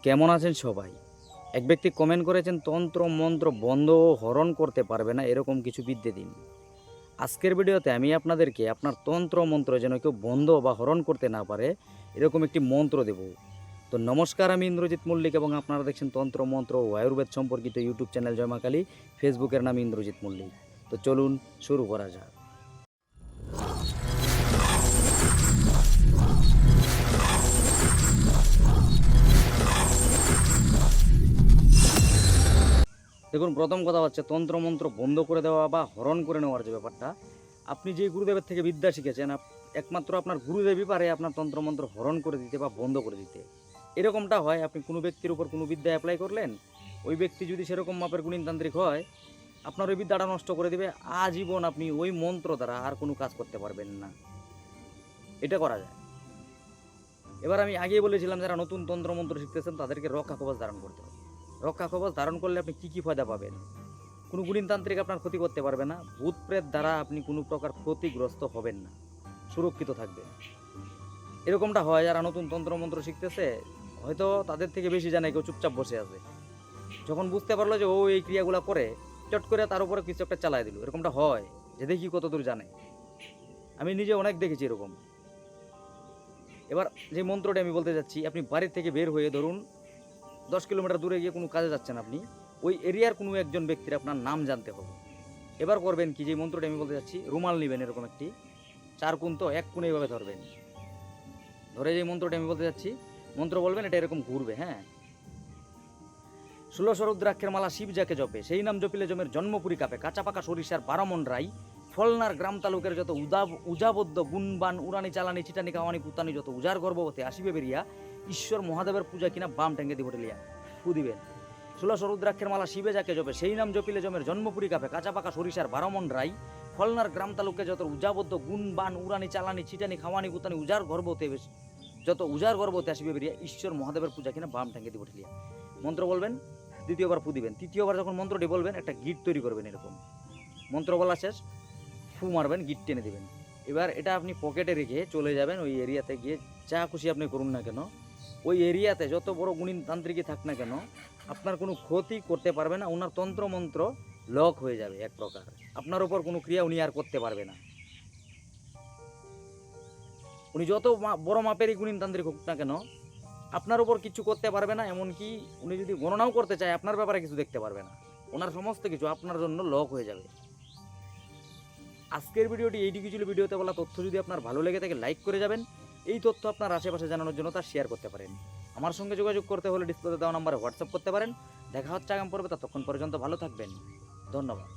কেমন আছেন সবাই? এক ব্যক্তি কমেন্ট করেছেন তন্ত্র মন্ত্র বন্ধ ও হরণ করতে পারবে না এরকম কিছু বিদ্যে দিন। আজকের ভিডিওতে আমি আপনাদেরকে আপনার তন্ত্র মন্ত্র যেন কেউ বন্ধ বা হরণ করতে না পারে এরকম একটি মন্ত্র দেব। তো নমস্কার, আমি ইন্দ্রজিৎ মল্লিক এবং আপনারা দেখছেন তন্ত্র মন্ত্র ও আয়ুর্বেদ সম্পর্কিত ইউটিউব চ্যানেল জয় মা কালী। ফেসবুকের নাম ইন্দ্রজিৎ মল্লিক। তো চলুন শুরু করা যাক। দেখুন, প্রথম কথা হচ্ছে তন্ত্রমন্ত্র বন্ধ করে দেওয়া বা হরণ করে নেওয়ার যে ব্যাপারটা, আপনি যে গুরুদেবের থেকে বিদ্যা শিখেছেন একমাত্র আপনার গুরুদেবই পারে আপনার তন্ত্রমন্ত্র হরণ করে দিতে বা বন্ধ করে দিতে। এরকমটা হয়, আপনি কোনো ব্যক্তির উপর কোনো বিদ্যা অ্যাপ্লাই করলেন, ওই ব্যক্তি যদি সেরকম মাপের গুণীনতান্ত্রিক হয়, আপনার ওই বিদ্যাটা নষ্ট করে দিবে। আজীবন আপনি ওই মন্ত্র দ্বারা আর কোনো কাজ করতে পারবেন না। এটা করা যায়। এবার আমি আগেই বলেছিলাম, যারা নতুন তন্ত্রমন্ত্র শিখতেছেন তাদেরকে রক্ষা কবচ ধারণ করতে হবে। রক্ষা কবচ ধারণ করলে আপনি কী কী ফায়দা পাবেন? কোনো গুণীনতান্ত্রিক আপনার ক্ষতি করতে পারবে না। ভূত প্রেত দ্বারা আপনি কোনো প্রকার ক্ষতিগ্রস্ত হবেন না, সুরক্ষিত থাকবেন। এরকমটা হয়, যারা নতুন তন্ত্রমন্ত্র শিখতেছে হয়তো তাদের থেকে বেশি জানে কেউ চুপচাপ বসে আছে, যখন বুঝতে পারলো যে ও এই ক্রিয়াগুলো করে, চট করে তার উপরে কিছু একটা চালাই দিল। এরকমটা হয়, যে দেখি কতদূর জানে। আমি নিজে অনেক দেখেছি এরকম। এবার যে মন্ত্রটি আমি বলতে যাচ্ছি, আপনি বাড়ির থেকে বের হয়ে ধরুন 10 কিলোমিটার দূরে গিয়ে কোনো কাজে যাচ্ছেন, আপনি ওই এরিয়ার কোনো একজন ব্যক্তির আপনার নাম জানতে হবে। এবার করবেন কি, যে মন্ত্রটি আমি বলতে যাচ্ছি, রুমাল নেবেন এরকম একটি, 4 কোণ, তো 1 কোণ এইভাবে ধরবেন। ধরে যে মন্ত্রটি আমি বলতে যাচ্ছি, মন্ত্র বলবেন, এটা এরকম ঘুরবে। হ্যাঁ, 16 রুদ্রাক্ষের মালা শিব যাকে জপে, সেই নাম জপিলে জমের জন্মপুরি কাপে, কাঁচা পাকা সরিষার 12 মণ রাই, ফলনার গ্রাম তালুকের যত উজাবদ্ধ গুণবান উড়ানি চালানি চিটানি কাওয়ানি পুতানি যত উজার গর্ভবতী আসিবে বেরিয়া, ঈশ্বর মহাদেবের পূজা কিনা বাম ঠেঙ্গে দিব টেলিয়া। ফু দিবেন। 16 রুদ্রাক্ষের মালা শিবে যাকে জপে, সেই নাম জপিলে জমের জন্মপুরি কাপে, কাঁচা পাকা সরিষার 12 মণ রাই, ফলনার গ্রাম তালুকে যত উজাবদ্ধ গুণবান উড়ানি চালানি চিটানি খাওয়ানি পুতানি উজার গর্ভতে যত উজার গর্ভতে আসিবে বেরিয়া, ঈশ্বর মহাদেবের পূজা কিনা বাম ঠেঙ্গে দিব ঠেলিয়া। মন্ত্র বলবেন, দ্বিতীয়বার ফু দিবেন। তৃতীয়বার যখন মন্ত্রটি বলবেন, একটা গিট তৈরি করবেন এরকম। মন্ত্র বলা শেষ, ফু মারবেন, গিট টেনে দেবেন। এবার এটা আপনি পকেটে রেখে চলে যাবেন ওই এরিয়াতে গিয়ে, যা খুশি আপনি করুন না কেন, ওই এরিয়াতে যত বড় গুণীনতান্ত্রিকই থাক না কেন, আপনার কোনো ক্ষতি করতে পারবে না। ওনার তন্ত্রমন্ত্র লক হয়ে যাবে এক প্রকার, আপনার ওপর কোনো ক্রিয়া উনি আর করতে পারবে না। উনি যত বড় মাপেরই গুণীনতান্ত্রিক হোক না কেন, আপনার উপর কিছু করতে পারবে না। এমনকি উনি যদি গণনাও করতে চায়, আপনার ব্যাপারে কিছু দেখতে পারবে না। ওনার সমস্ত কিছু আপনার জন্য লক হয়ে যাবে। আজকের ভিডিওটি এইটুকু ছিল। ভিডিওতে বলা তথ্য যদি আপনার ভালো লেগে থাকে লাইক করে যাবেন। এই তথ্য আপনার আশেপাশে জানানোর জন্য তা শেয়ার করতে পারেন। আমার সঙ্গে যোগাযোগ করতে হলে ডিসপ্লেতে দেওয়া নম্বরে হোয়াটসঅ্যাপ করতে পারেন। দেখা হচ্ছে আগামী পর্বে, ততক্ষণ পর্যন্ত ভালো থাকবেন। ধন্যবাদ।